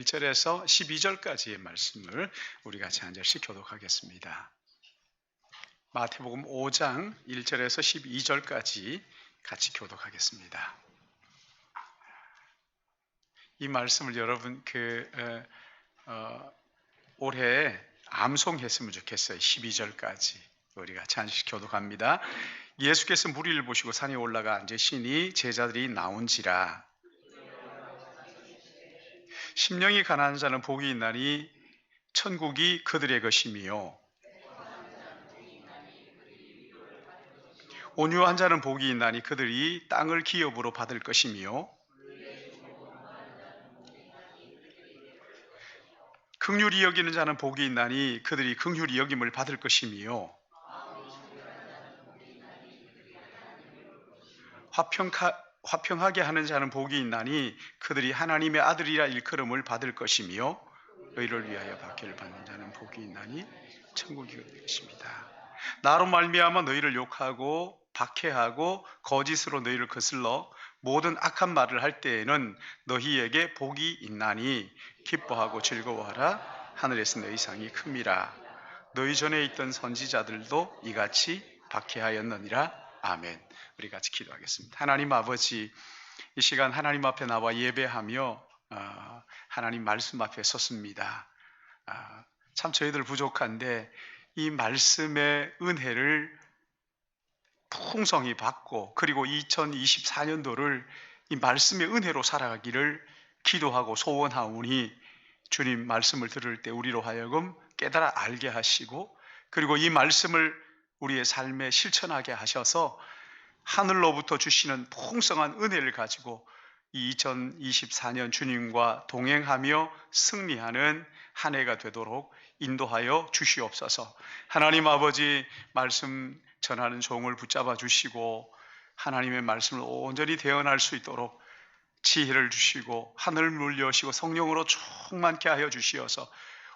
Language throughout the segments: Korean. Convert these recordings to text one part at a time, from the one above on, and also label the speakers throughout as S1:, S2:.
S1: 1절에서 12절까지의 말씀을 우리 같이 한 절씩 교독하겠습니다. 마태복음 5장 1절에서 12절까지 같이 교독하겠습니다. 이 말씀을 여러분 올해 암송했으면 좋겠어요. 12절까지 우리 같이 한 절씩 교독합니다. 예수께서 무리를 보시고 산에 올라가 앉으시니 제자들이 나온지라. 심령이 가난한 자는 복이 있나니 천국이 그들의 것이며, 온유한 자는 복이 있나니 그들이 땅을 기업으로 받을 것이며, 긍휼히 여기는 자는 복이 있나니 그들이 긍휼히 여김을 받을 것이며, 화평하게 하는 자는 복이 있나니 그들이 하나님의 아들이라 일컬음을 받을 것이며, 의를 위하여 박해를 받는 자는 복이 있나니 천국이 그들의 것입니다. 나로 말미암아 너희를 욕하고 박해하고 거짓으로 너희를 거슬러 모든 악한 말을 할 때에는 너희에게 복이 있나니 기뻐하고 즐거워하라. 하늘에서 너희 상이 큽니다. 너희 전에 있던 선지자들도 이같이 박해하였느니라. 아멘. 우리 같이 기도하겠습니다. 하나님 아버지, 이 시간 하나님 앞에 나와 예배하며 하나님 말씀 앞에 섰습니다. 참 저희들 부족한데 이 말씀의 은혜를 풍성히 받고, 그리고 2024년도를 이 말씀의 은혜로 살아가기를 기도하고 소원하오니, 주님 말씀을 들을 때 우리로 하여금 깨달아 알게 하시고, 그리고 이 말씀을 우리의 삶에 실천하게 하셔서 하늘로부터 주시는 풍성한 은혜를 가지고 2024년 주님과 동행하며 승리하는 한 해가 되도록 인도하여 주시옵소서. 하나님 아버지, 말씀 전하는 종을 붙잡아 주시고 하나님의 말씀을 온전히 대언할 수 있도록 지혜를 주시고 하늘을 물려시고 성령으로 충만케 하여 주시어서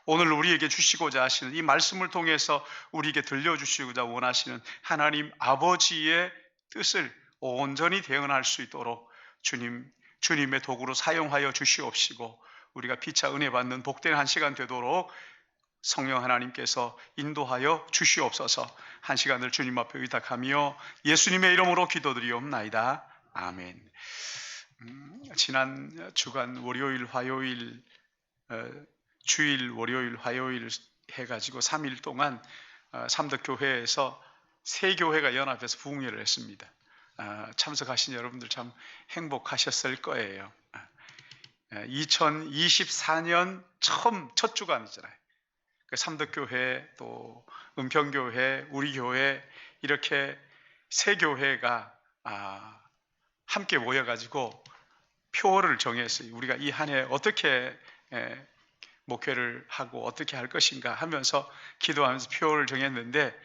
S1: 오늘 우리에게 주시고자 하시는 이 말씀을 통해서 우리에게 들려주시고자 원하시는 하나님 아버지의 뜻을 온전히 대언할 수 있도록 주님의 도구로 사용하여 주시옵시고, 우리가 피차 은혜 받는 복된 한 시간 되도록 성령 하나님께서 인도하여 주시옵소서. 한 시간을 주님 앞에 의탁하며 예수님의 이름으로 기도드리옵나이다. 아멘. 지난 주간 월요일, 화요일, 주일, 월요일, 화요일 해가지고 3일 동안 삼덕교회에서 세 교회가 연합해서 부흥회를 했습니다. 참석하신 여러분들 참 행복하셨을 거예요. 2024년 첫 주간이잖아요. 삼덕교회, 또 은평교회, 우리 교회, 이렇게 세 교회가 함께 모여가지고 표를 정했어요. 우리가 이 한 해 어떻게 목회를 하고 어떻게 할 것인가 하면서 기도하면서 표를 정했는데,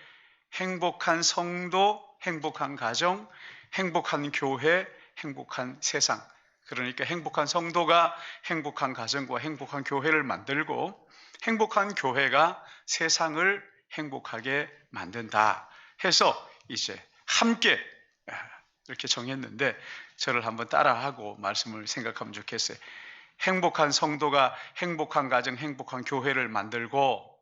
S1: 행복한 성도, 행복한 가정, 행복한 교회, 행복한 세상. 그러니까 행복한 성도가 행복한 가정과 행복한 교회를 만들고, 행복한 교회가 세상을 행복하게 만든다 해서 이제 함께 이렇게 정했는데, 저를 한번 따라하고 말씀을 생각하면 좋겠어요. 행복한 성도가 행복한 가정, 행복한 교회를 만들고,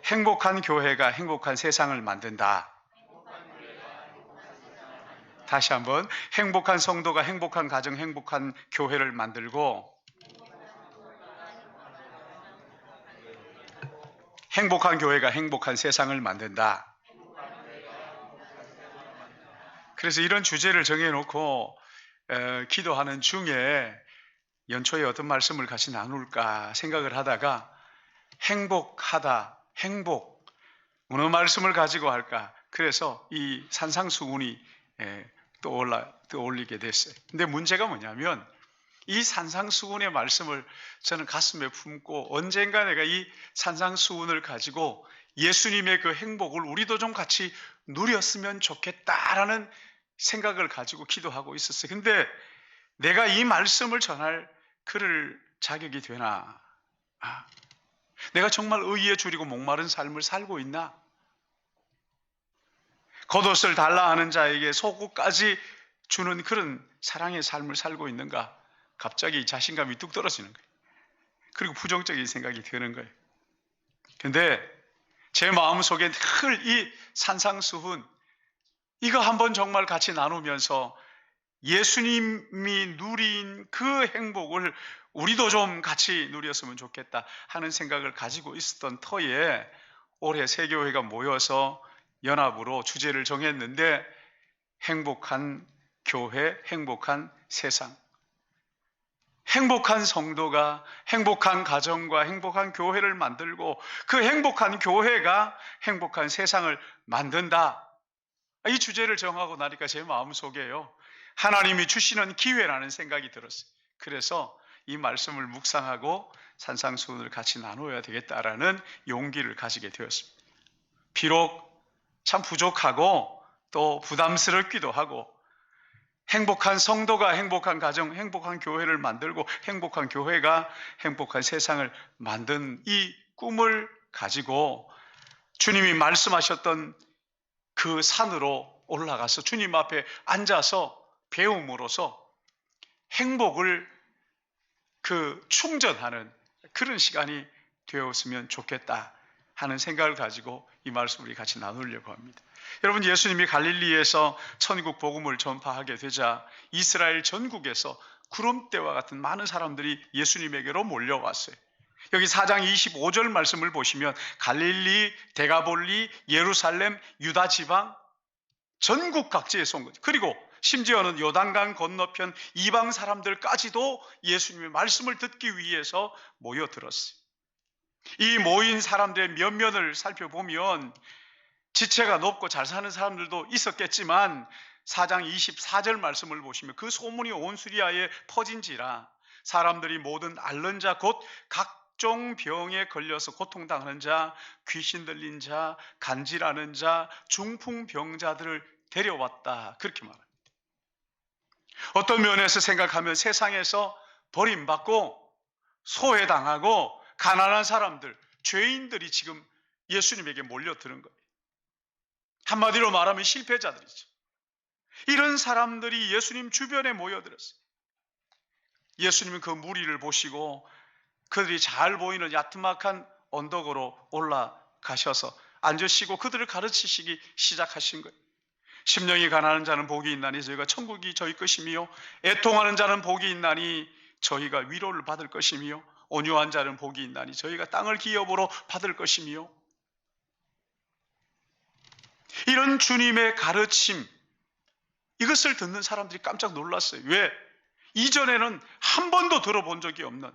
S1: 행복한 교회가 행복한 세상을 만든다. 다시 한번, 행복한 성도가 행복한 가정, 행복한 교회를 만들고, 행복한 교회가 행복한 세상을 만든다. 그래서 이런 주제를 정해놓고 기도하는 중에 연초에 어떤 말씀을 같이 나눌까 생각을 하다가, 행복하다, 행복, 어느 말씀을 가지고 할까? 그래서 이 산상수훈이 떠올리게 됐어요. 근데 문제가 뭐냐면, 이 산상수훈의 말씀을 저는 가슴에 품고 언젠가 내가 이 산상수훈을 가지고 예수님의 그 행복을 우리도 좀 같이 누렸으면 좋겠다라는 생각을 가지고 기도하고 있었어요. 근데 내가 이 말씀을 전할 그럴 자격이 되나? 내가 정말 의에 줄이고 목마른 삶을 살고 있나? 겉옷을 달라 하는 자에게 속옷까지 주는 그런 사랑의 삶을 살고 있는가? 갑자기 자신감이 뚝 떨어지는 거예요. 그리고 부정적인 생각이 드는 거예요. 근데 제 마음속에 늘 이 산상수훈, 이거 한번 정말 같이 나누면서 예수님이 누린 그 행복을 우리도 좀 같이 누렸으면 좋겠다 하는 생각을 가지고 있었던 터에 올해 세교회가 모여서 연합으로 주제를 정했는데, 행복한 교회, 행복한 세상. 행복한 성도가 행복한 가정과 행복한 교회를 만들고, 그 행복한 교회가 행복한 세상을 만든다. 이 주제를 정하고 나니까 제 마음속에요, 하나님이 주시는 기회라는 생각이 들었어요. 그래서 이 말씀을 묵상하고 산상수훈을 같이 나눠야 되겠다라는 용기를 가지게 되었습니다. 비록 참 부족하고 또 부담스럽기도 하고, 행복한 성도가 행복한 가정, 행복한 교회를 만들고 행복한 교회가 행복한 세상을 만든 이 꿈을 가지고 주님이 말씀하셨던 그 산으로 올라가서 주님 앞에 앉아서 배움으로써 행복을 충전하는 그런 시간이 되었으면 좋겠다 하는 생각을 가지고 이 말씀을 우리 같이 나누려고 합니다. 여러분, 예수님이 갈릴리에서 천국 복음을 전파하게 되자 이스라엘 전국에서 구름대와 같은 많은 사람들이 예수님에게로 몰려왔어요. 여기 4장 25절 말씀을 보시면 갈릴리, 데가볼리, 예루살렘, 유다 지방 전국 각지에서 온 거죠. 그리고 심지어는 요단강 건너편 이방 사람들까지도 예수님의 말씀을 듣기 위해서 모여들었어요. 이 모인 사람들의 면면을 살펴보면 지체가 높고 잘 사는 사람들도 있었겠지만 4장 24절 말씀을 보시면 그 소문이 온 수리아에 퍼진지라 사람들이 모든 앓는 자 곧 각종 병에 걸려서 고통당하는 자, 귀신 들린 자, 간질하는 자, 중풍병자들을 데려왔다, 그렇게 말합니다. 어떤 면에서 생각하면 세상에서 버림받고 소외당하고 가난한 사람들, 죄인들이 지금 예수님에게 몰려드는 거예요. 한마디로 말하면 실패자들이죠. 이런 사람들이 예수님 주변에 모여들었어요. 예수님은 그 무리를 보시고 그들이 잘 보이는 야트막한 언덕으로 올라가셔서 앉으시고 그들을 가르치시기 시작하신 거예요. 심령이 가난한 자는 복이 있나니 저희가 천국이 저희 것이며, 애통하는 자는 복이 있나니 저희가 위로를 받을 것이며, 온유한 자는 복이 있나니 저희가 땅을 기업으로 받을 것이며, 이런 주님의 가르침, 이것을 듣는 사람들이 깜짝 놀랐어요. 왜? 이전에는 한 번도 들어본 적이 없는,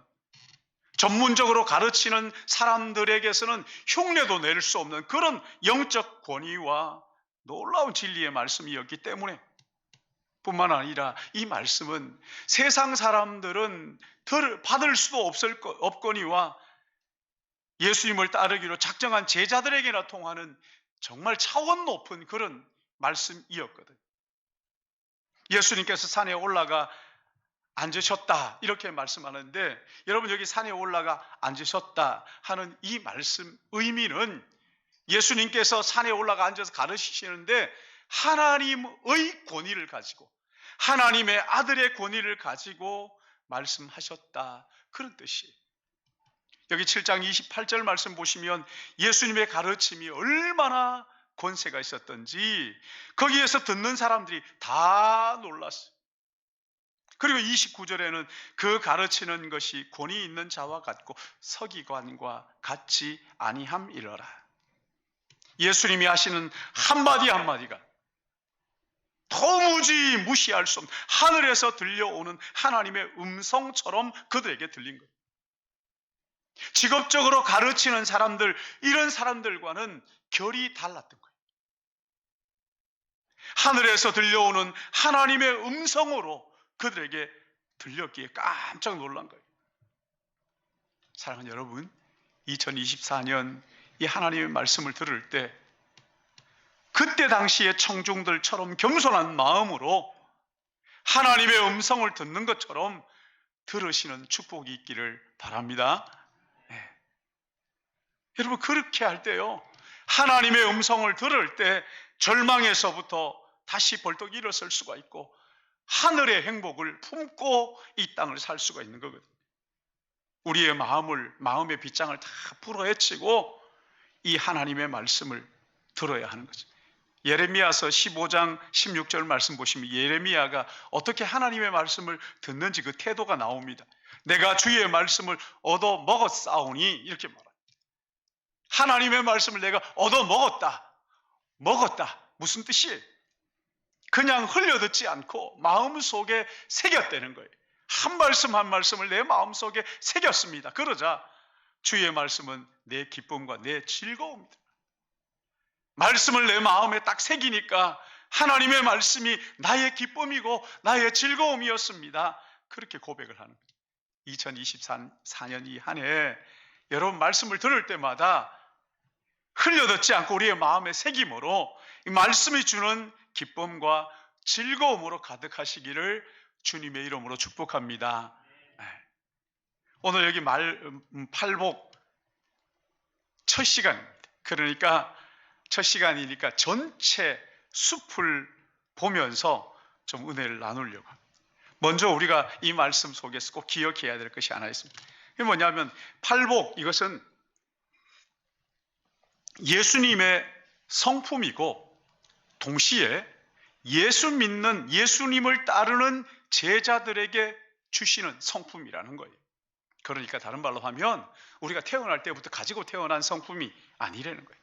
S1: 전문적으로 가르치는 사람들에게서는 흉내도 낼 수 없는 그런 영적 권위와 놀라운 진리의 말씀이었기 때문에, 뿐만 아니라 이 말씀은 세상 사람들은 받을 수도 없거니와 예수님을 따르기로 작정한 제자들에게나 통하는 정말 차원 높은 그런 말씀이었거든. 예수님께서 산에 올라가 앉으셨다, 이렇게 말씀하는데, 여러분, 여기 산에 올라가 앉으셨다 하는 이 말씀 의미는 예수님께서 산에 올라가 앉아서 가르치시는데 하나님의 권위를 가지고, 하나님의 아들의 권위를 가지고 말씀하셨다, 그런 뜻이에요. 여기 7장 28절 말씀 보시면 예수님의 가르침이 얼마나 권세가 있었던지 거기에서 듣는 사람들이 다 놀랐어요. 그리고 29절에는 그 가르치는 것이 권위 있는 자와 같고 서기관과 같지 아니함이러라. 예수님이 하시는 한마디 한마디가 도무지 무시할 수 없는 하늘에서 들려오는 하나님의 음성처럼 그들에게 들린 거예요. 직업적으로 가르치는 사람들, 이런 사람들과는 결이 달랐던 거예요. 하늘에서 들려오는 하나님의 음성으로 그들에게 들렸기에 깜짝 놀란 거예요. 사랑하는 여러분, 2024년 이 하나님의 말씀을 들을 때 그때 당시의 청중들처럼 겸손한 마음으로 하나님의 음성을 듣는 것처럼 들으시는 축복이 있기를 바랍니다. 네. 여러분, 그렇게 할 때요, 하나님의 음성을 들을 때 절망에서부터 다시 벌떡 일어설 수가 있고, 하늘의 행복을 품고 이 땅을 살 수가 있는 거거든요. 우리의 마음의 빗장을 다 풀어헤치고 이 하나님의 말씀을 들어야 하는 거죠. 예레미야서 15장 16절 말씀 보시면 예레미야가 어떻게 하나님의 말씀을 듣는지 그 태도가 나옵니다. 내가 주의 말씀을 얻어 먹었사오니 이렇게 말합니다. 하나님의 말씀을 내가 얻어 먹었다. 무슨 뜻이에요? 그냥 흘려듣지 않고 마음속에 새겼다는 거예요. 한 말씀 한 말씀을 내 마음속에 새겼습니다. 그러자 주의 말씀은 내 기쁨과 내 즐거움이다. 말씀을 내 마음에 딱 새기니까 하나님의 말씀이 나의 기쁨이고 나의 즐거움이었습니다. 그렇게 고백을 하는 거예요. 2024년 이 한 해 여러분 말씀을 들을 때마다 흘려듣지 않고 우리의 마음에 새김으로 이 말씀이 주는 기쁨과 즐거움으로 가득하시기를 주님의 이름으로 축복합니다. 오늘 여기 팔복 첫 시간입니다. 그러니까 첫 시간이니까 전체 숲을 보면서 좀 은혜를 나누려고 합니다. 먼저 우리가 이 말씀 속에서 꼭 기억해야 될 것이 하나 있습니다. 이게 뭐냐면 팔복, 이것은 예수님의 성품이고 동시에 예수 믿는 예수님을 따르는 제자들에게 주시는 성품이라는 거예요. 그러니까 다른 말로 하면 우리가 태어날 때부터 가지고 태어난 성품이 아니라는 거예요.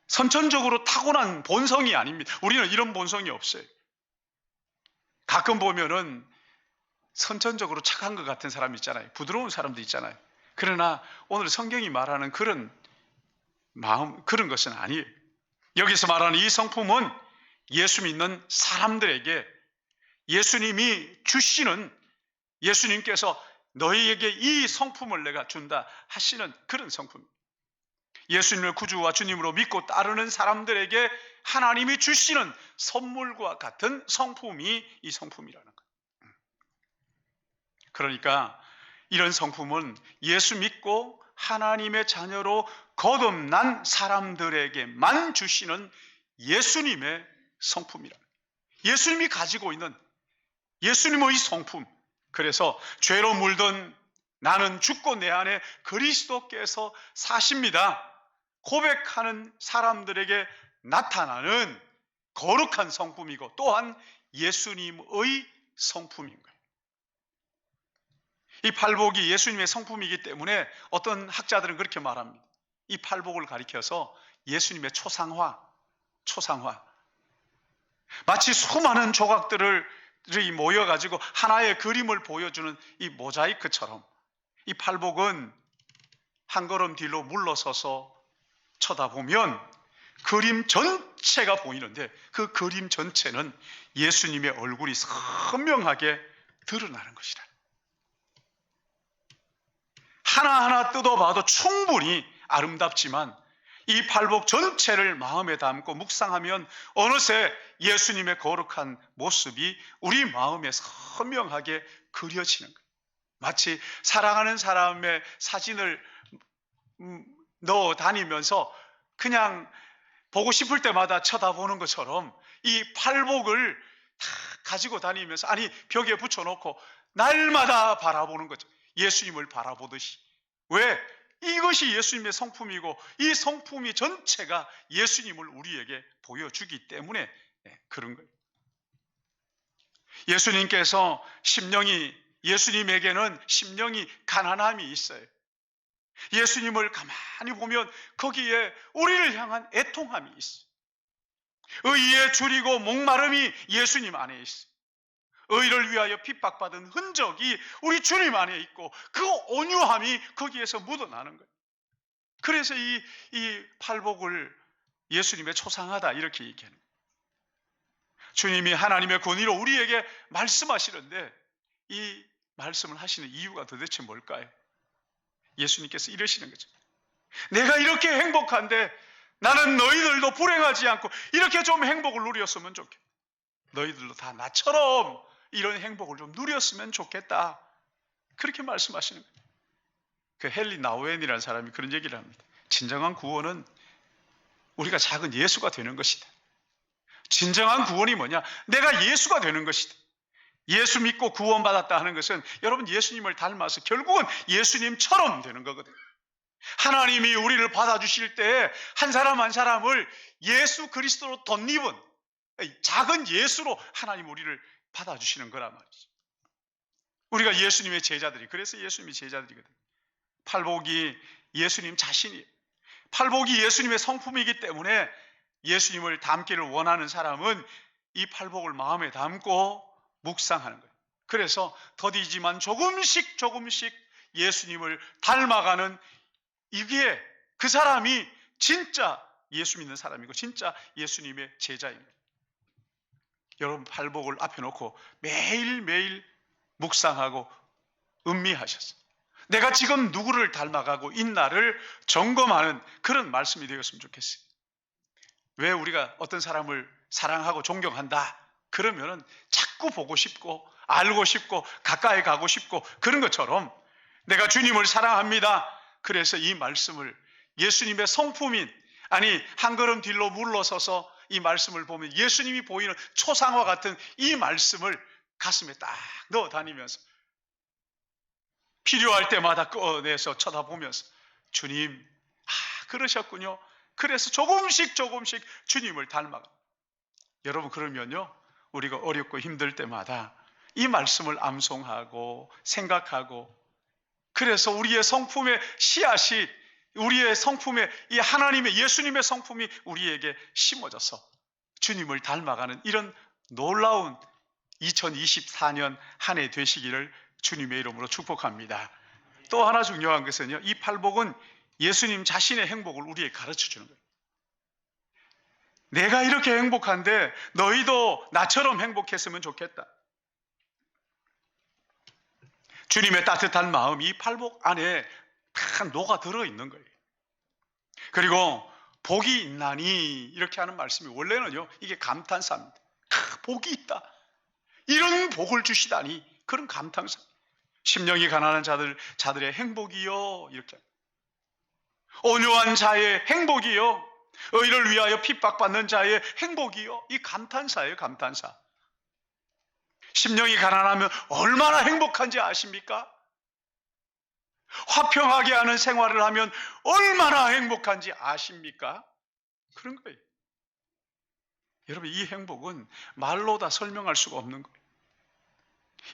S1: 선천적으로 타고난 본성이 아닙니다. 우리는 이런 본성이 없어요. 가끔 보면은 선천적으로 착한 것 같은 사람 있잖아요. 부드러운 사람도 있잖아요. 그러나 오늘 성경이 말하는 그런 마음, 그런 것은 아니에요. 여기서 말하는 이 성품은 예수 믿는 사람들에게 예수님이 주시는, 예수님께서 너희에게 이 성품을 내가 준다 하시는 그런 성품입니다. 예수님을 구주와 주님으로 믿고 따르는 사람들에게 하나님이 주시는 선물과 같은 성품이 이 성품이라는 거예요. 그러니까 이런 성품은 예수 믿고 하나님의 자녀로 거듭난 사람들에게만 주시는 예수님의 성품이라. 예수님이 가지고 있는 예수님의 성품. 그래서 죄로 물든 나는 죽고 내 안에 그리스도께서 사십니다 고백하는 사람들에게 나타나는 거룩한 성품이고 또한 예수님의 성품인 거예요. 이 팔복이 예수님의 성품이기 때문에 어떤 학자들은 그렇게 말합니다. 이 팔복을 가리켜서 예수님의 초상화. 마치 수많은 조각들을 모여가지고 하나의 그림을 보여주는 이 모자이크처럼 이 팔복은 한 걸음 뒤로 물러서서 쳐다보면 그림 전체가 보이는데 그 그림 전체는 예수님의 얼굴이 선명하게 드러나는 것이다. 하나하나 뜯어봐도 충분히 아름답지만 이 팔복 전체를 마음에 담고 묵상하면 어느새 예수님의 거룩한 모습이 우리 마음에 선명하게 그려지는 거예요. 마치 사랑하는 사람의 사진을 넣어 다니면서 그냥 보고 싶을 때마다 쳐다보는 것처럼 이 팔복을 다 가지고 다니면서 벽에 붙여놓고 날마다 바라보는 거죠. 예수님을 바라보듯이. 왜? 이것이 예수님의 성품이고 이 성품이 전체가 예수님을 우리에게 보여주기 때문에 그런 거예요. 예수님에게는 심령이 가난함이 있어요. 예수님을 가만히 보면 거기에 우리를 향한 애통함이 있어요. 의에 줄이고 목마름이 예수님 안에 있어요. 의를 위하여 핍박받은 흔적이 우리 주님 안에 있고 그 온유함이 거기에서 묻어나는 거예요. 그래서 이 팔복을 예수님의 초상하다 이렇게 얘기하는 거예요. 주님이 하나님의 권위로 우리에게 말씀하시는데 이 말씀을 하시는 이유가 도대체 뭘까요? 예수님께서 이러시는 거죠. 내가 이렇게 행복한데 나는 너희들도 불행하지 않고 이렇게 좀 행복을 누렸으면 좋겠다. 너희들도 다 나처럼 이런 행복을 좀 누렸으면 좋겠다. 그렇게 말씀하시는 거예요. 그 헨리 나우엔이라는 사람이 그런 얘기를 합니다. 진정한 구원은 우리가 작은 예수가 되는 것이다. 진정한 구원이 뭐냐? 내가 예수가 되는 것이다. 예수 믿고 구원받았다 하는 것은 여러분 예수님을 닮아서 결국은 예수님처럼 되는 거거든요. 하나님이 우리를 받아주실 때 한 사람 한 사람을 예수 그리스도로 덧입은 작은 예수로 하나님 우리를 받아주시는 거란 말이죠. 우리가 예수님의 제자들이, 그래서 예수님이 제자들이거든요. 팔복이 예수님 자신이에요. 팔복이 예수님의 성품이기 때문에 예수님을 닮기를 원하는 사람은 이 팔복을 마음에 담고 묵상하는 거예요. 그래서 더디지만 조금씩 조금씩 예수님을 닮아가는, 이게 그 사람이 진짜 예수 믿는 사람이고 진짜 예수님의 제자입니다. 여러분 팔복을 앞에 놓고 매일매일 묵상하고 음미하셨어요. 내가 지금 누구를 닮아가고 있나를 점검하는 그런 말씀이 되었으면 좋겠어요. 왜 우리가 어떤 사람을 사랑하고 존경한다 그러면은 자꾸 보고 싶고 알고 싶고 가까이 가고 싶고 그런 것처럼 내가 주님을 사랑합니다. 그래서 이 말씀을 예수님의 성품인, 아니 한 걸음 뒤로 물러서서 이 말씀을 보면 예수님이 보이는 초상화 같은 이 말씀을 가슴에 딱 넣어 다니면서 필요할 때마다 꺼내서 쳐다보면서 주님, 그러셨군요. 그래서 조금씩 조금씩 주님을 닮아가. 여러분 그러면요, 우리가 어렵고 힘들 때마다 이 말씀을 암송하고 생각하고, 그래서 우리의 성품의 씨앗이, 우리의 성품의 이 하나님의 예수님의 성품이 우리에게 심어져서 주님을 닮아가는 이런 놀라운 2024년 한 해 되시기를 주님의 이름으로 축복합니다. 또 하나 중요한 것은요, 이 팔복은 예수님 자신의 행복을 우리에게 가르쳐 주는 거예요. 내가 이렇게 행복한데 너희도 나처럼 행복했으면 좋겠다. 주님의 따뜻한 마음이 이 팔복 안에 다 녹아들어 있는 거예요. 그리고 복이 있나니 이렇게 하는 말씀이 원래는요, 이게 감탄사입니다. 복이 있다. 이런 복을 주시다니, 그런 감탄사. 심령이 가난한 자들의 행복이요, 이렇게. 온유한 자의 행복이요, 의를 위하여 핍박받는 자의 행복이요. 이 감탄사예요, 감탄사. 심령이 가난하면 얼마나 행복한지 아십니까? 화평하게 하는 생활을 하면 얼마나 행복한지 아십니까? 그런 거예요. 여러분 이 행복은 말로 다 설명할 수가 없는 거예요.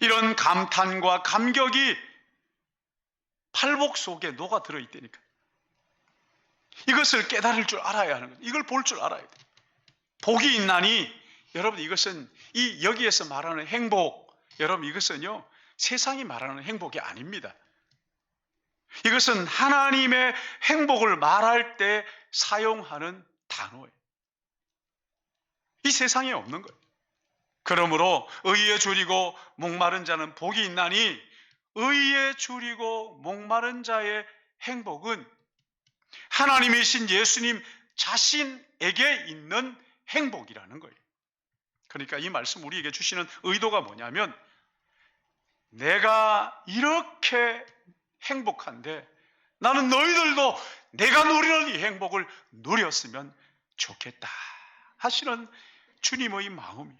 S1: 이런 감탄과 감격이 팔복 속에 녹아들어 있다니까. 이것을 깨달을 줄 알아야 하는 거예요. 이걸 볼 줄 알아야 돼요. 복이 있나니, 여러분 이것은 이 여기에서 말하는 행복, 여러분 이것은요 세상이 말하는 행복이 아닙니다. 이것은 하나님의 행복을 말할 때 사용하는 단어예요. 이 세상에 없는 거예요. 그러므로 의에 줄이고 목마른 자는 복이 있나니, 의에 줄이고 목마른 자의 행복은 하나님이신 예수님 자신에게 있는 행복이라는 거예요. 그러니까 이 말씀 우리에게 주시는 의도가 뭐냐면, 내가 이렇게 행복한데 나는 너희들도 내가 누리는 이 행복을 누렸으면 좋겠다 하시는 주님의 마음이에요.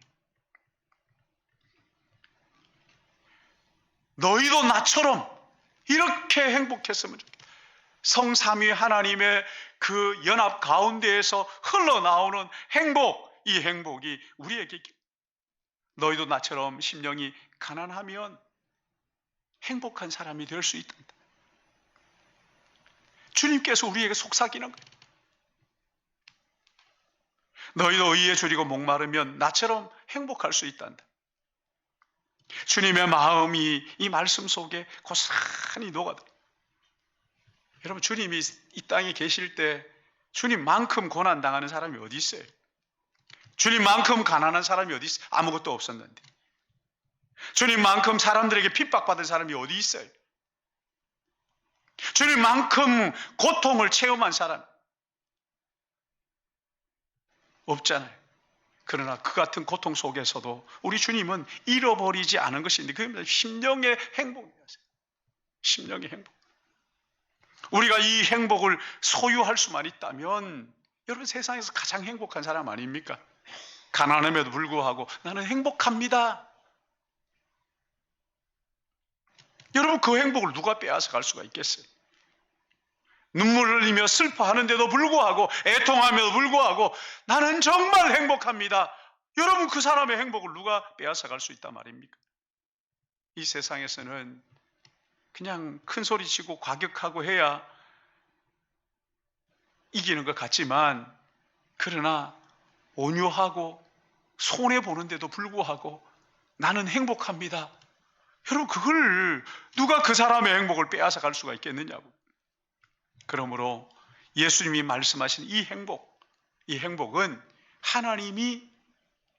S1: 너희도 나처럼 이렇게 행복했으면 좋겠다. 성삼위 하나님의 그 연합 가운데에서 흘러나오는 행복, 이 행복이 우리에게, 너희도 나처럼 심령이 가난하면 행복한 사람이 될 수 있단다. 주님께서 우리에게 속삭이는 거예요. 너희도 의에 줄이고 목마르면 나처럼 행복할 수 있단다. 주님의 마음이 이 말씀 속에 고스란히 녹아들어요. 여러분 주님이 이 땅에 계실 때 주님만큼 고난당하는 사람이 어디 있어요? 주님만큼 가난한 사람이 어디 있어요? 아무것도 없었는데. 주님만큼 사람들에게 핍박받은 사람이 어디 있어요? 주님만큼 고통을 체험한 사람 없잖아요. 그러나 그 같은 고통 속에서도 우리 주님은 잃어버리지 않은 것인데, 그게 심령의 행복이었어요. 심령의 행복. 우리가 이 행복을 소유할 수만 있다면, 여러분 세상에서 가장 행복한 사람 아닙니까? 가난함에도 불구하고 나는 행복합니다. 여러분, 그 행복을 누가 빼앗아 갈 수가 있겠어요? 눈물을 흘리며 슬퍼하는데도 불구하고, 애통하면도 불구하고 나는 정말 행복합니다. 여러분, 그 사람의 행복을 누가 빼앗아 갈 수 있단 말입니까? 이 세상에서는 그냥 큰 소리 치고 과격하고 해야 이기는 것 같지만, 그러나 온유하고 손해보는데도 불구하고 나는 행복합니다. 여러분, 그걸 누가 그 사람의 행복을 빼앗아 갈 수가 있겠느냐고. 그러므로 예수님이 말씀하신 이 행복은 하나님이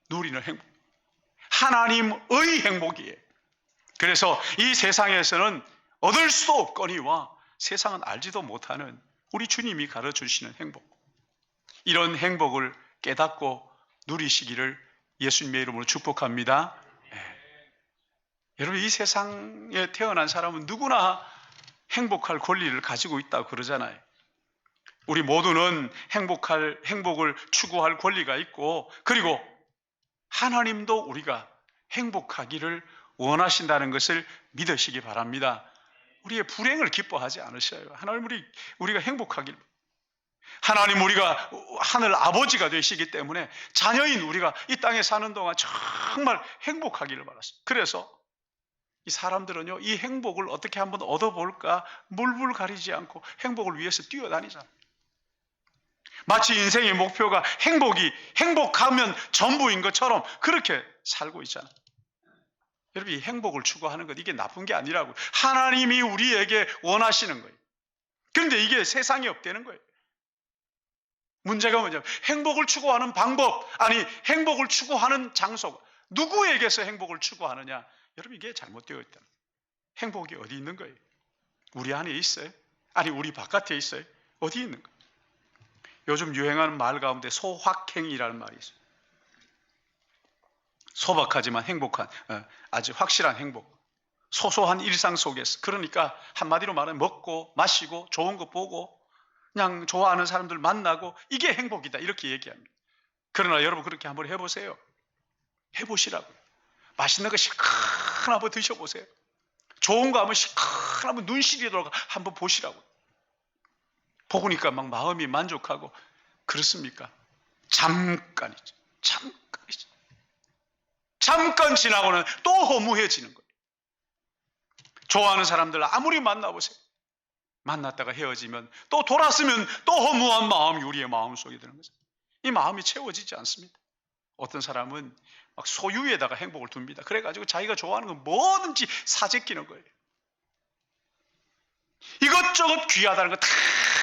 S1: 누리는 행복, 하나님의 행복이에요. 그래서 이 세상에서는 얻을 수도 없거니와 세상은 알지도 못하는 우리 주님이 가르쳐주시는 행복, 이런 행복을 깨닫고 누리시기를 예수님의 이름으로 축복합니다. 여러분, 이 세상에 태어난 사람은 누구나 행복할 권리를 가지고 있다고 그러잖아요. 우리 모두는 행복을 추구할 권리가 있고, 그리고 하나님도 우리가 행복하기를 원하신다는 것을 믿으시기 바랍니다. 우리의 불행을 기뻐하지 않으셔요. 하나님, 우리가 행복하기를. 하나님, 우리가 하늘 아버지가 되시기 때문에 자녀인 우리가 이 땅에 사는 동안 정말 행복하기를 바랐어요. 그래서 이 사람들은요, 이 행복을 어떻게 한번 얻어볼까 물불 가리지 않고 행복을 위해서 뛰어다니잖아요. 마치 인생의 목표가 행복하면 전부인 것처럼 그렇게 살고 있잖아요. 여러분, 이 행복을 추구하는 것, 이게 나쁜 게 아니라고. 하나님이 우리에게 원하시는 거예요. 그런데 이게 세상에 없다는 거예요. 문제가 뭐냐면 행복을 추구하는 방법, 아니 행복을 추구하는 장소가 누구에게서 행복을 추구하느냐. 여러분, 이게 잘못되어 있다. 행복이 어디 있는 거예요? 우리 안에 있어요? 아니 우리 바깥에 있어요? 어디 있는 거예요? 요즘 유행하는 말 가운데 소확행이라는 말이 있어요. 소박하지만 행복한, 아주 확실한 행복, 소소한 일상 속에서. 그러니까 한마디로 말하면 먹고 마시고 좋은 거 보고 그냥 좋아하는 사람들 만나고, 이게 행복이다, 이렇게 얘기합니다. 그러나 여러분, 그렇게 한번 해보세요. 해보시라고요. 맛있는 거 시큰 한번 드셔보세요. 좋은 거 한번 시큰 한번 눈 시리도록 한번 보시라고요. 보니까 막 마음이 만족하고. 그렇습니까? 잠깐이죠. 잠깐 지나고는 또 허무해지는 거예요. 좋아하는 사람들 아무리 만나보세요. 만났다가 헤어지면 또 돌아서면 또 허무한 마음이 우리의 마음속에 드는 거죠. 이 마음이 채워지지 않습니다. 어떤 사람은 막 소유에다가 행복을 둡니다. 그래가지고 자기가 좋아하는 건 뭐든지 사재끼는 거예요. 이것저것 귀하다는 거 다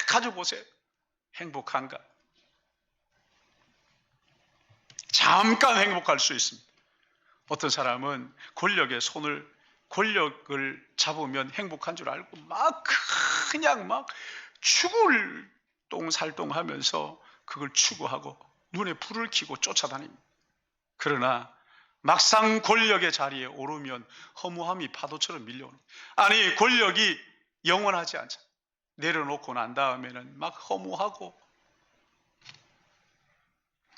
S1: 가져보세요. 행복한가? 잠깐 행복할 수 있습니다. 어떤 사람은 권력을 잡으면 행복한 줄 알고 그냥 죽을 똥살똥하면서 그걸 추구하고 눈에 불을 켜고 쫓아다닙니다. 그러나 막상 권력의 자리에 오르면 허무함이 파도처럼 밀려오는, 아니 권력이 영원하지 않잖아. 내려놓고 난 다음에는 막 허무하고.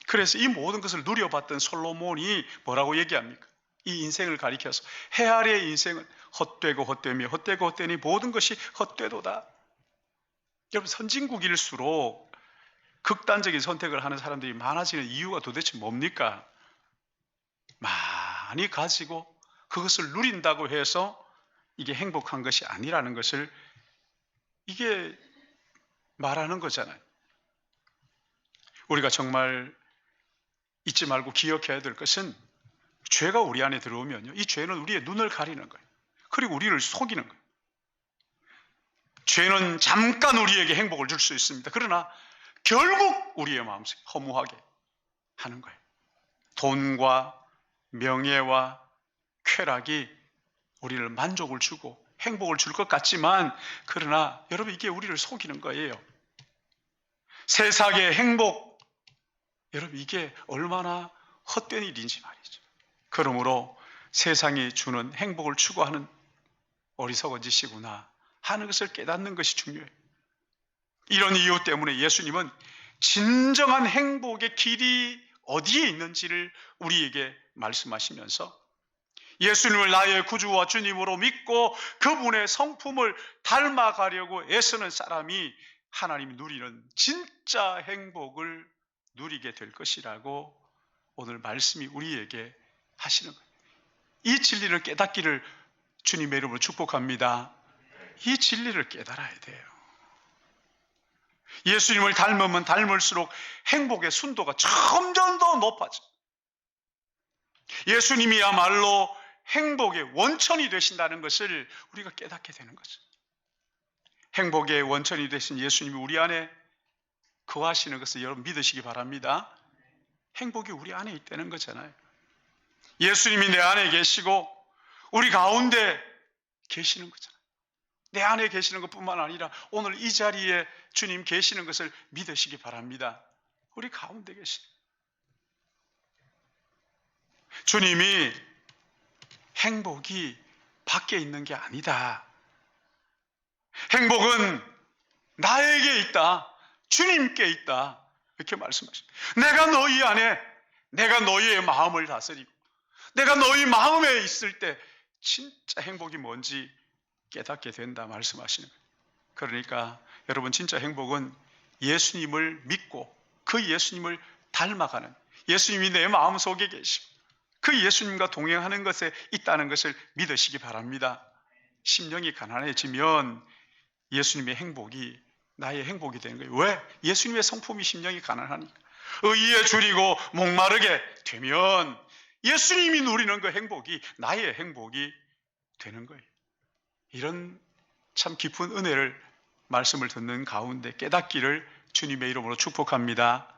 S1: 그래서 이 모든 것을 누려봤던 솔로몬이 뭐라고 얘기합니까? 이 인생을 가리켜서 해 아래의 인생은 헛되고 헛되며 헛되고 헛되니 모든 것이 헛되도다. 여러분, 선진국일수록 극단적인 선택을 하는 사람들이 많아지는 이유가 도대체 뭡니까? 많이 가지고 그것을 누린다고 해서 이게 행복한 것이 아니라는 것을 이게 말하는 거잖아요. 우리가 정말 잊지 말고 기억해야 될 것은, 죄가 우리 안에 들어오면요, 이 죄는 우리의 눈을 가리는 거예요. 그리고 우리를 속이는 거예요. 죄는 잠깐 우리에게 행복을 줄 수 있습니다. 그러나 결국 우리의 마음속에 허무하게 하는 거예요. 돈과 명예와 쾌락이 우리를 만족을 주고 행복을 줄 것 같지만, 그러나 여러분, 이게 우리를 속이는 거예요. 세상의 행복, 여러분, 이게 얼마나 헛된 일인지 말이죠. 그러므로 세상이 주는 행복을 추구하는 어리석은 짓이구나 하는 것을 깨닫는 것이 중요해요. 이런 이유 때문에 예수님은 진정한 행복의 길이 어디에 있는지를 우리에게 말씀하시면서 예수님을 나의 구주와 주님으로 믿고 그분의 성품을 닮아가려고 애쓰는 사람이 하나님이 누리는 진짜 행복을 누리게 될 것이라고 오늘 말씀이 우리에게 하시는 거예요. 이 진리를 깨닫기를 주님의 이름으로 축복합니다. 이 진리를 깨달아야 돼요. 예수님을 닮으면 닮을수록 행복의 순도가 점점 더 높아져. 예수님이야말로 행복의 원천이 되신다는 것을 우리가 깨닫게 되는 거죠. 행복의 원천이 되신 예수님이 우리 안에 거하시는 것을 여러분 믿으시기 바랍니다. 행복이 우리 안에 있다는 거잖아요. 예수님이 내 안에 계시고 우리 가운데 계시는 거잖아요. 내 안에 계시는 것뿐만 아니라 오늘 이 자리에 주님 계시는 것을 믿으시기 바랍니다. 우리 가운데 계시는 주님이 행복이 밖에 있는 게 아니다. 행복은 나에게 있다. 주님께 있다. 이렇게 말씀하십니다. 내가 너희 안에, 내가 너희의 마음을 다스리고 내가 너희 마음에 있을 때 진짜 행복이 뭔지 깨닫게 된다 말씀하시는 거예요. 그러니까 여러분 진짜 행복은 예수님을 믿고 그 예수님을 닮아가는, 예수님이 내 마음속에 계시고 그 예수님과 동행하는 것에 있다는 것을 믿으시기 바랍니다. 심령이 가난해지면 예수님의 행복이 나의 행복이 되는 거예요. 왜? 예수님의 성품이 심령이 가난하니까. 의에 줄이고 목마르게 되면 예수님이 누리는 그 행복이 나의 행복이 되는 거예요. 이런 참 깊은 은혜를 말씀을 듣는 가운데 깨닫기를 주님의 이름으로 축복합니다.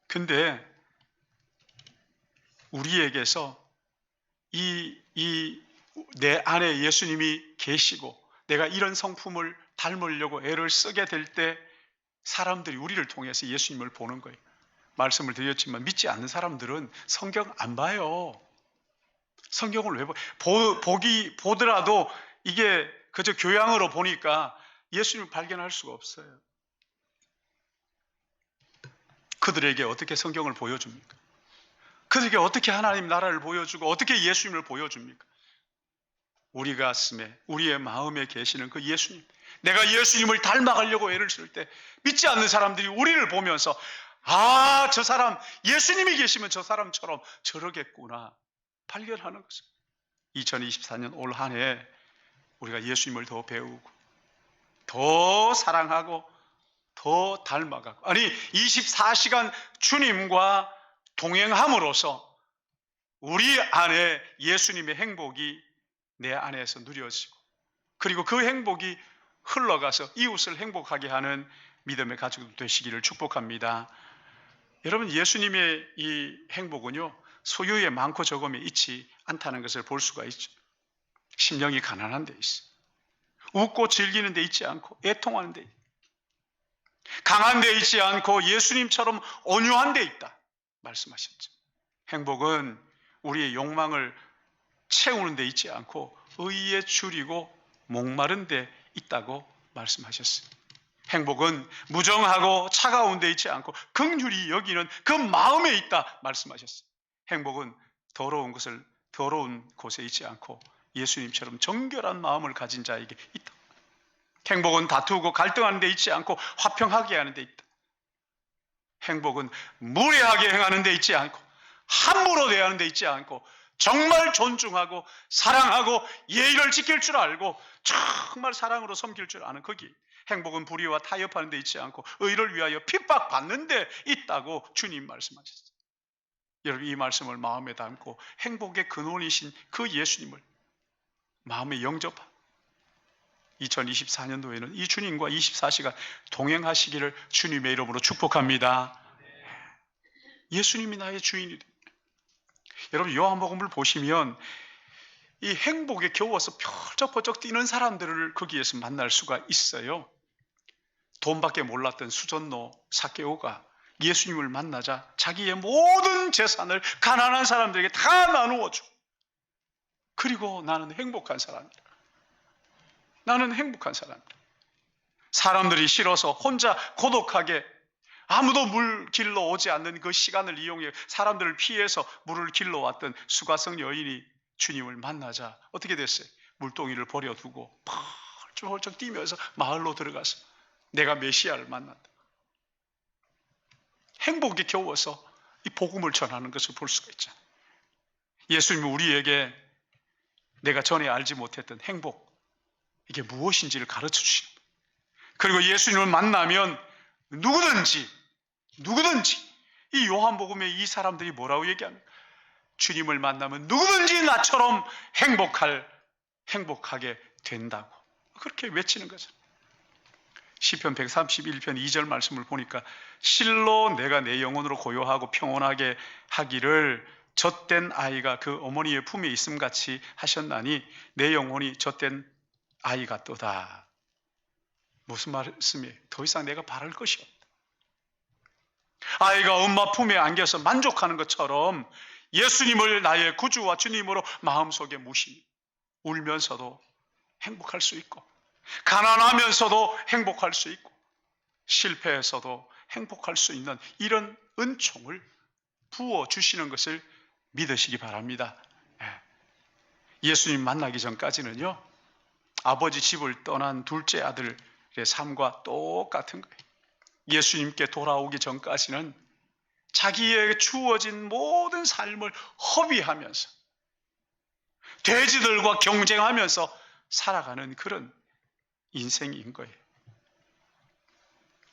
S1: 근데 우리에게서 내 안에 예수님이 계시고 내가 이런 성품을 닮으려고 애를 쓰게 될 때 사람들이 우리를 통해서 예수님을 보는 거예요. 말씀을 드렸지만 믿지 않는 사람들은 성경 안 봐요. 성경을 왜 보더라도 이게 그저 교양으로 보니까 예수님을 발견할 수가 없어요. 그들에게 어떻게 성경을 보여줍니까? 그들에게 어떻게 하나님 나라를 보여주고 어떻게 예수님을 보여줍니까? 우리 가슴에, 우리의 마음에 계시는 그 예수님, 내가 예수님을 닮아가려고 애를 쓸 때 믿지 않는 사람들이 우리를 보면서 아, 저 사람 예수님이 계시면 저 사람처럼 저러겠구나 발견하는 거죠. 2024년 올 한 해 우리가 예수님을 더 배우고 더 사랑하고 더 닮아가고, 아니 24시간 주님과 동행함으로써 우리 안에 예수님의 행복이 내 안에서 누려지고 그리고 그 행복이 흘러가서 이웃을 행복하게 하는 믿음의 가족들 되시기를 축복합니다. 여러분, 예수님의 이 행복은요 소유에 많고 적음에 있지 않다는 것을 볼 수가 있죠. 심령이 가난한 데 있어, 웃고 즐기는 데 있지 않고 애통하는 데, 강한 데 있지 않고 예수님처럼 온유한 데 있다 말씀하셨죠. 행복은 우리의 욕망을 채우는 데 있지 않고 의에 줄이고 목마른 데 있다고 말씀하셨어요. 행복은 무정하고 차가운 데 있지 않고 긍휼히 여기는 그 마음에 있다 말씀하셨어요. 행복은 더러운 곳에 있지 않고 예수님처럼 정결한 마음을 가진 자에게 있다. 행복은 다투고 갈등하는 데 있지 않고 화평하게 하는 데 있다. 행복은 무례하게 행하는 데 있지 않고 함부로 대하는 데 있지 않고 정말 존중하고 사랑하고 예의를 지킬 줄 알고 정말 사랑으로 섬길 줄 아는 거기. 행복은 불의와 타협하는 데 있지 않고 의를 위하여 핍박받는 데 있다고 주님 말씀하셨어요. 여러분, 이 말씀을 마음에 담고 행복의 근원이신 그 예수님을 마음에 영접하고 2024년도에는 이 주님과 24시간 동행하시기를 주님의 이름으로 축복합니다. 예수님이 나의 주인이 됩니다. 여러분, 요한복음을 보시면 이 행복에 겨워서 펄쩍펄쩍 뛰는 사람들을 거기에서 만날 수가 있어요. 돈밖에 몰랐던 수전노 삭개오가 예수님을 만나자 자기의 모든 재산을 가난한 사람들에게 다 나누어 주고, 그리고 나는 행복한 사람이다. 나는 행복한 사람이다. 사람들이 싫어서 혼자 고독하게 아무도 물 길러 오지 않는 그 시간을 이용해 사람들을 피해서 물을 길러 왔던 수가성 여인이 주님을 만나자 어떻게 됐어요? 물동이를 버려두고 펄쩍펄쩍 뛰면서 마을로 들어가서 내가 메시아를 만났다. 행복에 겨워서 이 복음을 전하는 것을 볼 수가 있잖아요. 예수님은 우리에게 내가 전에 알지 못했던 행복, 이게 무엇인지를 가르쳐 주십니다. 그리고 예수님을 만나면 누구든지 이 요한복음에 이 사람들이 뭐라고 얘기합니까? 주님을 만나면 누구든지 나처럼 행복하게 된다고 그렇게 외치는 거죠. 시편 131편 2절 말씀을 보니까 실로 내가 내 영혼으로 고요하고 평온하게 하기를 젖된 아이가 그 어머니의 품에 있음같이 하셨나니 내 영혼이 젖된 아이 같도다. 무슨 말씀이에요? 더 이상 내가 바랄 것이 없다. 아이가 엄마 품에 안겨서 만족하는 것처럼 예수님을 나의 구주와 주님으로 마음속에 모시니 울면서도 행복할 수 있고 가난하면서도 행복할 수 있고 실패해서도 행복할 수 있는 이런 은총을 부어주시는 것을 믿으시기 바랍니다. 예수님 만나기 전까지는요, 아버지 집을 떠난 둘째 아들의 삶과 똑같은 거예요. 예수님께 돌아오기 전까지는 자기에게 주어진 모든 삶을 허비하면서 돼지들과 경쟁하면서 살아가는 그런 인생인 거예요.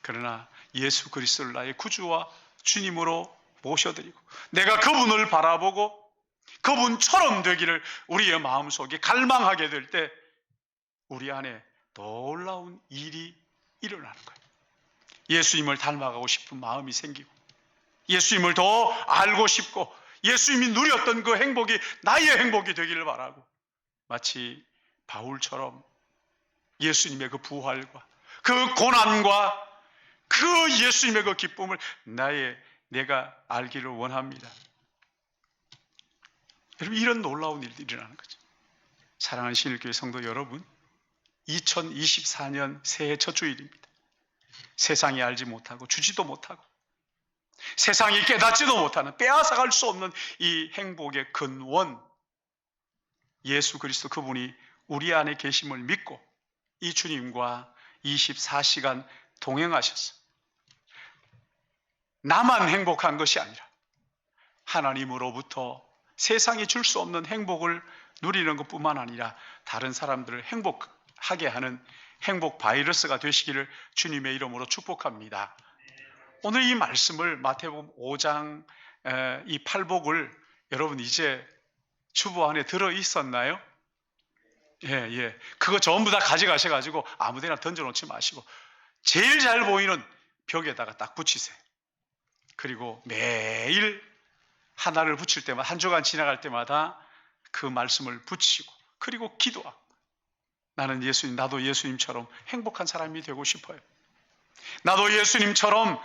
S1: 그러나 예수 그리스도를 나의 구주와 주님으로 모셔드리고 내가 그분을 바라보고 그분처럼 되기를 우리의 마음속에 갈망하게 될 때 우리 안에 놀라운 일이 일어나는 거예요. 예수님을 닮아가고 싶은 마음이 생기고 예수님을 더 알고 싶고 예수님이 누렸던 그 행복이 나의 행복이 되기를 바라고 마치 바울처럼 예수님의 그 부활과 그 고난과 그 예수님의 그 기쁨을 내가 알기를 원합니다. 여러분, 이런 놀라운 일들이 일어나는 거죠. 사랑하는 신일교회 성도 여러분, 2024년 새해 첫 주일입니다. 세상이 알지 못하고 주지도 못하고 세상이 깨닫지도 못하는 빼앗아갈 수 없는 이 행복의 근원 예수 그리스도 그분이 우리 안에 계심을 믿고 이 주님과 24시간 동행하셔서 나만 행복한 것이 아니라 하나님으로부터 세상이 줄 수 없는 행복을 누리는 것뿐만 아니라 다른 사람들을 행복하게 하는 행복 바이러스가 되시기를 주님의 이름으로 축복합니다. 오늘 이 말씀을 마태복음 5장 이 팔복을 여러분 이제 주보 안에 들어 있었나요? 예. 그거 전부 다 가져가셔가지고 아무데나 던져놓지 마시고 제일 잘 보이는 벽에다가 딱 붙이세요. 그리고 매일 하나를 붙일 때마다 한 주간 지나갈 때마다 그 말씀을 붙이고 그리고 기도하고 나는 예수님, 나도 예수님처럼 행복한 사람이 되고 싶어요. 나도 예수님처럼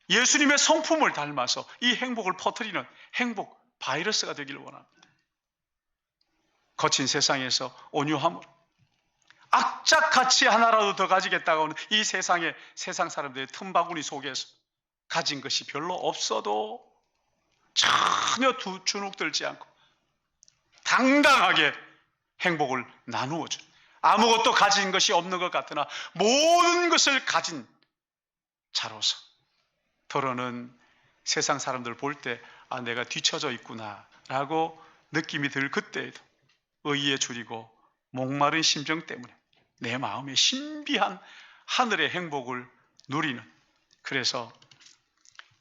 S1: 예수님의 성품을 닮아서 이 행복을 퍼뜨리는 행복 바이러스가 되기를 원합니다. 거친 세상에서 온유함으로 악착같이 하나라도 더 가지겠다고 하는 이 세상 사람들의 틈바구니 속에서 가진 것이 별로 없어도 전혀 주눅들지 않고 당당하게 행복을 나누어 준 아무것도 가진 것이 없는 것 같으나 모든 것을 가진 자로서 더러는 세상 사람들 볼 때 내가 뒤처져 있구나 라고 느낌이 들 그때에도 의에 줄이고 목마른 심정 때문에 내 마음에 신비한 하늘의 행복을 누리는 그래서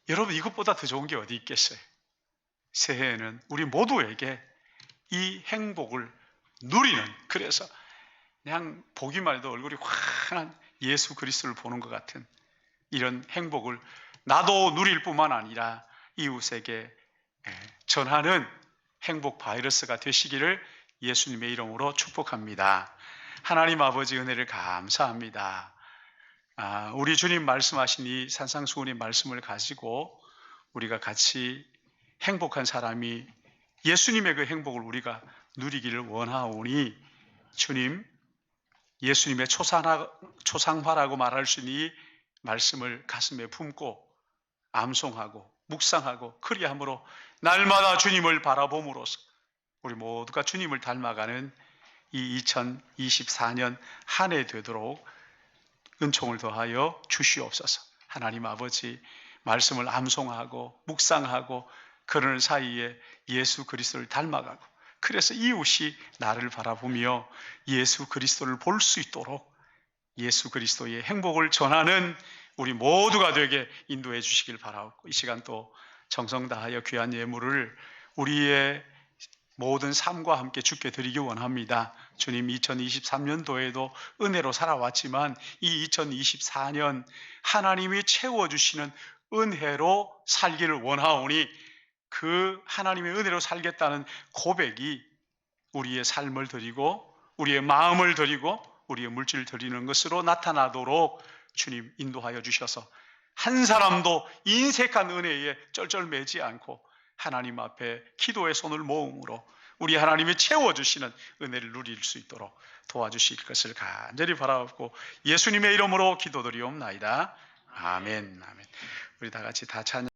S1: 여러분 이것보다 더 좋은 게 어디 있겠어요? 새해에는 우리 모두에게 이 행복을 누리는 그래서 그냥 보기만 해도 얼굴이 환한 예수 그리스도를 보는 것 같은 이런 행복을 나도 누릴 뿐만 아니라 이웃에게 전하는 행복 바이러스가 되시기를 예수님의 이름으로 축복합니다. 하나님 아버지 은혜를 감사합니다. 우리 주님 말씀하신 이 산상수훈의 말씀을 가지고 우리가 같이 행복한 사람이 예수님의 그 행복을 우리가 누리기를 원하오니 주님 예수님의 초상화라고 말할 수 있는 이 말씀을 가슴에 품고 암송하고 묵상하고 그리함으로 날마다 주님을 바라봄으로써 우리 모두가 주님을 닮아가는 이 2024년 한 해 되도록 은총을 더하여 주시옵소서. 하나님 아버지, 말씀을 암송하고 묵상하고 그러는 사이에 예수 그리스도를 닮아가고, 그래서 이웃이 나를 바라보며 예수 그리스도를 볼 수 있도록 예수 그리스도의 행복을 전하는 우리 모두가 되게 인도해 주시길 바라고, 이 시간 또 정성 다하여 귀한 예물을 우리의 모든 삶과 함께 주께 드리기 원합니다. 주님, 2023년도에도 은혜로 살아왔지만 이 2024년 하나님이 채워주시는 은혜로 살기를 원하오니 그 하나님의 은혜로 살겠다는 고백이 우리의 삶을 드리고 우리의 마음을 드리고 우리의 물질을 드리는 것으로 나타나도록 주님 인도하여 주셔서 한 사람도 인색한 은혜에 쩔쩔매지 않고 하나님 앞에 기도의 손을 모음으로 우리 하나님이 채워주시는 은혜를 누릴 수 있도록 도와주실 것을 간절히 바라옵고 예수님의 이름으로 기도드리옵나이다. 아멘. 아멘. 우리 다 같이 다 찬양.